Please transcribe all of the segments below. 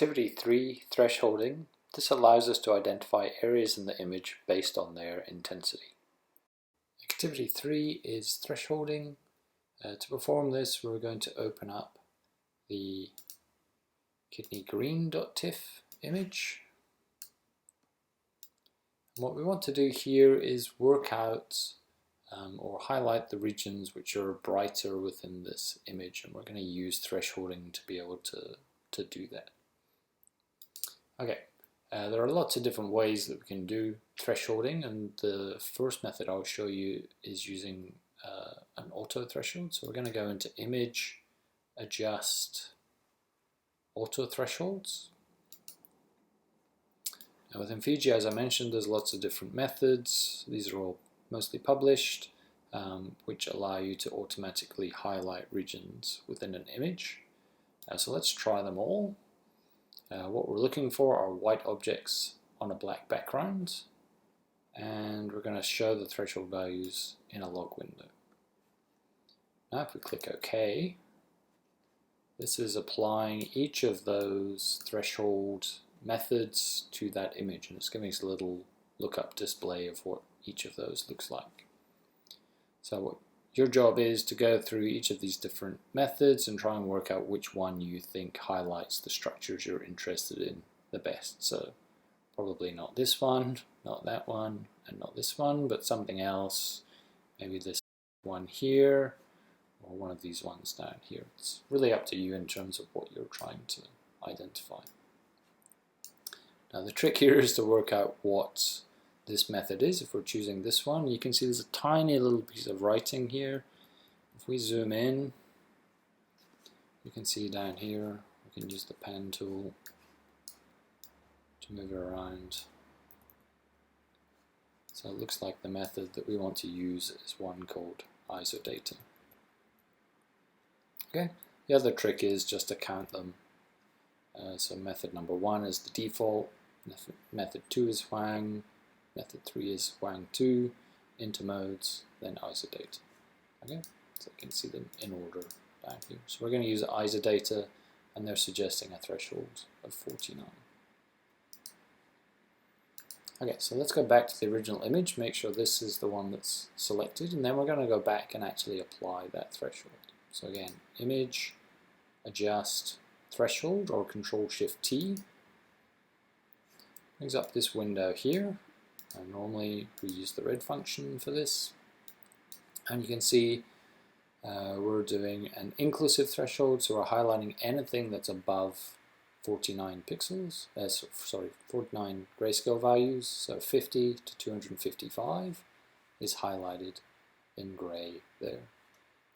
Activity 3, thresholding. This allows us to identify areas in the image based on their intensity. Activity 3 is thresholding. To perform this, we're going to open up the kidneygreen.tiff image. And what we want to do here is work out or highlight the regions which are brighter within this image, and we're going to use thresholding to be able to do that. Okay, there are lots of different ways that we can do thresholding, and the first method I'll show you is using an auto threshold. So we're going to go into Image, Adjust, Auto Thresholds. Now within Fiji, as I mentioned, there's lots of different methods. These are all mostly published, which allow you to automatically highlight regions within an image. So let's try them all. What we're looking for are white objects on a black background, and we're going to show the threshold values in a log window. Now if we click OK, this is applying each of those threshold methods to that image, and it's giving us a little lookup display of what each of those looks like. So what your job is to go through each of these different methods and try and work out which one you think highlights the structures you're interested in the best. So probably not this one, not that one, and not this one, but something else. Maybe this one here, or one of these ones down here. It's really up to you in terms of what you're trying to identify. Now the trick here is to work out what this method is. If we're choosing this one, you can see there's a tiny little piece of writing here. If we zoom in, you can see down here, we can use the pen tool to move it around. So it looks like the method that we want to use is one called isodata. Okay, the other trick is just to count them. So method number 1 is the default, method 2 is Huang, method 3 is Huang2, intermodes, then isodata. Okay, so you can see them in order down here. So we're going to use isodata, and they're suggesting a threshold of 49. Okay, so let's go back to the original image, make sure this is the one that's selected, and then we're going to go back and actually apply that threshold. So again, Image, Adjust, Threshold, or Control-Shift-T. Brings up this window here. And normally we use the red function for this, and you can see we're doing an inclusive threshold, so we're highlighting anything that's above 49 pixels, 49 grayscale values, so 50 to 255 is highlighted in gray there.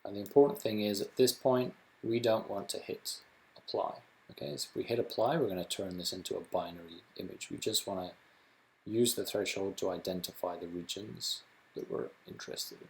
And the important thing is at this point we don't want to hit apply. Okay, so if we hit apply, we're going to turn this into a binary image. We just want to use the threshold to identify the regions that we're interested in.